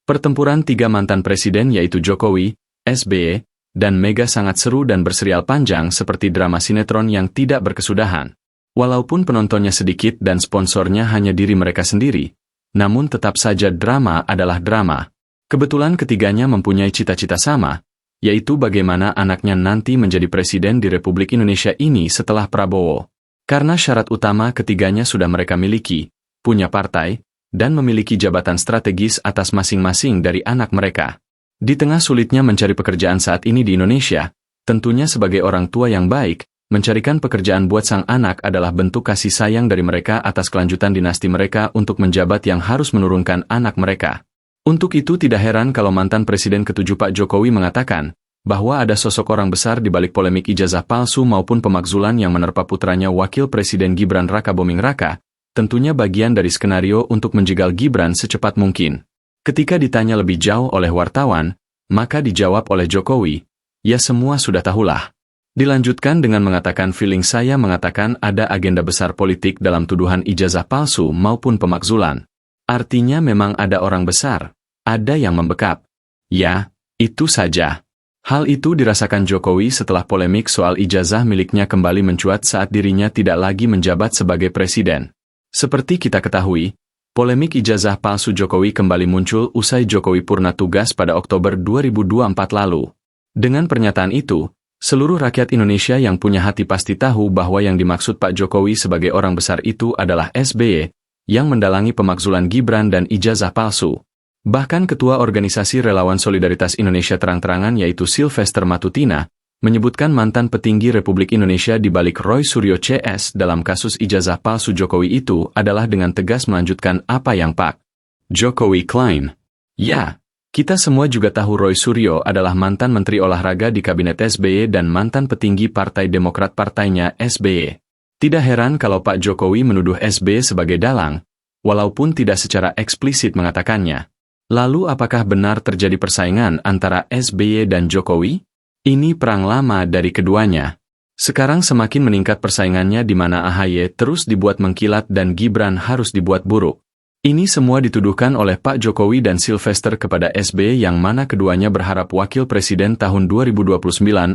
Pertempuran tiga mantan presiden yaitu Jokowi, SBY, dan Mega sangat seru dan berserial panjang seperti drama sinetron yang tidak berkesudahan. Walaupun penontonnya sedikit dan sponsornya hanya diri mereka sendiri, namun tetap saja drama adalah drama. Kebetulan ketiganya mempunyai cita-cita sama, yaitu bagaimana anaknya nanti menjadi presiden di Republik Indonesia ini setelah Prabowo. Karena syarat utama ketiganya sudah mereka miliki, punya partai, dan memiliki jabatan strategis atas masing-masing dari anak mereka. Di tengah sulitnya mencari pekerjaan saat ini di Indonesia, tentunya sebagai orang tua yang baik, mencarikan pekerjaan buat sang anak adalah bentuk kasih sayang dari mereka atas kelanjutan dinasti mereka untuk menjabat yang harus menurunkan anak mereka. Untuk itu tidak heran kalau mantan Presiden ke-7 Pak Jokowi mengatakan, bahwa ada sosok orang besar di balik polemik ijazah palsu maupun pemakzulan yang menerpa putranya Wakil Presiden Gibran Rakabuming Raka, tentunya bagian dari skenario untuk menjegal Gibran secepat mungkin. Ketika ditanya lebih jauh oleh wartawan, maka dijawab oleh Jokowi, ya semua sudah tahulah. Dilanjutkan dengan mengatakan feeling saya mengatakan ada agenda besar politik dalam tuduhan ijazah palsu maupun pemakzulan. Artinya memang ada orang besar, ada yang membekap. Ya, itu saja. Hal itu dirasakan Jokowi setelah polemik soal ijazah miliknya kembali mencuat saat dirinya tidak lagi menjabat sebagai presiden. Seperti kita ketahui, polemik ijazah palsu Jokowi kembali muncul usai Jokowi purna tugas pada Oktober 2024 lalu. Dengan pernyataan itu, seluruh rakyat Indonesia yang punya hati pasti tahu bahwa yang dimaksud Pak Jokowi sebagai orang besar itu adalah SBY, yang mendalangi pemakzulan Gibran dan ijazah palsu. Bahkan Ketua Organisasi Relawan Solidaritas Indonesia terang-terangan yaitu Sylvester Matutina, menyebutkan mantan petinggi Republik Indonesia di balik Roy Suryo CS dalam kasus ijazah palsu Jokowi itu adalah dengan tegas melanjutkan apa yang Pak Jokowi klaim. Ya, kita semua juga tahu Roy Suryo adalah mantan Menteri Olahraga di Kabinet SBY dan mantan petinggi Partai Demokrat partainya SBY. Tidak heran kalau Pak Jokowi menuduh SBY sebagai dalang, walaupun tidak secara eksplisit mengatakannya. Lalu apakah benar terjadi persaingan antara SBY dan Jokowi? Ini perang lama dari keduanya. Sekarang semakin meningkat persaingannya di mana AHY terus dibuat mengkilat dan Gibran harus dibuat buruk. Ini semua dituduhkan oleh Pak Jokowi dan Sylvester kepada SBY yang mana keduanya berharap wakil presiden tahun 2029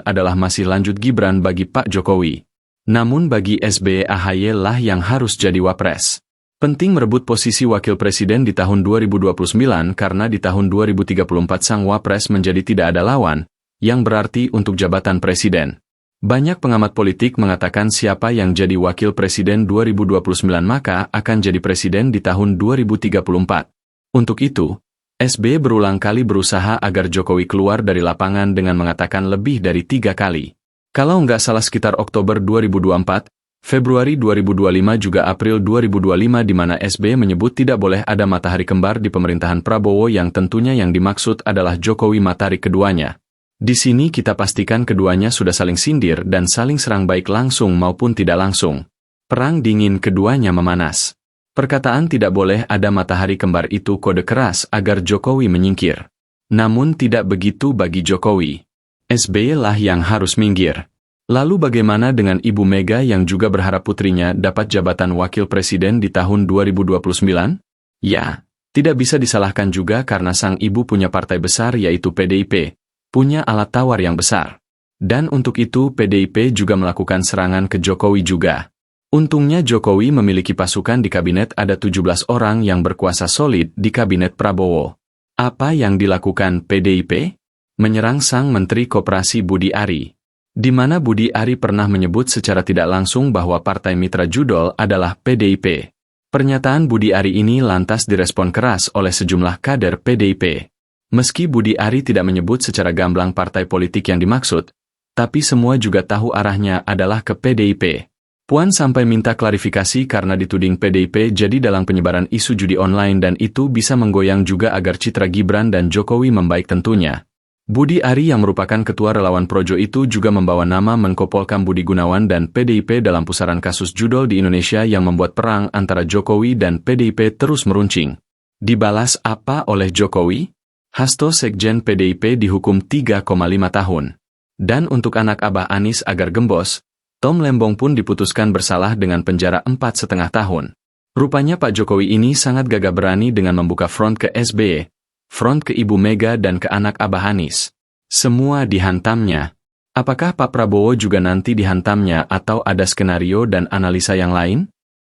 adalah masih lanjut Gibran bagi Pak Jokowi. Namun bagi SBY AHY lah yang harus jadi wapres. Penting merebut posisi wakil presiden di tahun 2029 karena di tahun 2034 sang wapres menjadi tidak ada lawan, yang berarti untuk jabatan presiden. Banyak pengamat politik mengatakan siapa yang jadi wakil presiden 2029 maka akan jadi presiden di tahun 2034. Untuk itu, SBY berulang kali berusaha agar Jokowi keluar dari lapangan dengan mengatakan lebih dari 3 kali. Kalau nggak salah sekitar Oktober 2024, Februari 2025 juga April 2025 di mana SBY menyebut tidak boleh ada matahari kembar di pemerintahan Prabowo yang tentunya yang dimaksud adalah Jokowi matahari keduanya. Di sini kita pastikan keduanya sudah saling sindir dan saling serang baik langsung maupun tidak langsung. Perang dingin keduanya memanas. Perkataan tidak boleh ada matahari kembar itu kode keras agar Jokowi menyingkir. Namun tidak begitu bagi Jokowi. SBY lah yang harus minggir. Lalu bagaimana dengan Ibu Mega yang juga berharap putrinya dapat jabatan wakil presiden di tahun 2029? Ya, tidak bisa disalahkan juga karena sang ibu punya partai besar yaitu PDIP, punya alat tawar yang besar. Dan untuk itu PDIP juga melakukan serangan ke Jokowi juga. Untungnya Jokowi memiliki pasukan di kabinet ada 17 orang yang berkuasa solid di kabinet Prabowo. Apa yang dilakukan PDIP? Menyerang sang Menteri Koperasi Budi Ari. Di mana Budi Ari pernah menyebut secara tidak langsung bahwa partai mitra judol adalah PDIP. Pernyataan Budi Ari ini lantas direspon keras oleh sejumlah kader PDIP. Meski Budi Ari tidak menyebut secara gamblang partai politik yang dimaksud, tapi semua juga tahu arahnya adalah ke PDIP. Puan sampai minta klarifikasi karena dituding PDIP jadi dalang penyebaran isu judi online dan itu bisa menggoyang juga agar citra Gibran dan Jokowi membaik tentunya. Budi Ari yang merupakan ketua relawan Projo itu juga membawa nama Menko Polhukam Budi Gunawan dan PDIP dalam pusaran kasus judol di Indonesia yang membuat perang antara Jokowi dan PDIP terus meruncing. Dibalas apa oleh Jokowi? Hasto Sekjen PDIP dihukum 3,5 tahun. Dan untuk anak Abah Anies agar gembos, Tom Lembong pun diputuskan bersalah dengan penjara 4,5 tahun. Rupanya Pak Jokowi ini sangat gagah berani dengan membuka front ke SBY. front ke Ibu Mega dan ke anak Abah Anies. Semua dihantamnya. Apakah Pak Prabowo juga nanti dihantamnya atau ada skenario dan analisa yang lain?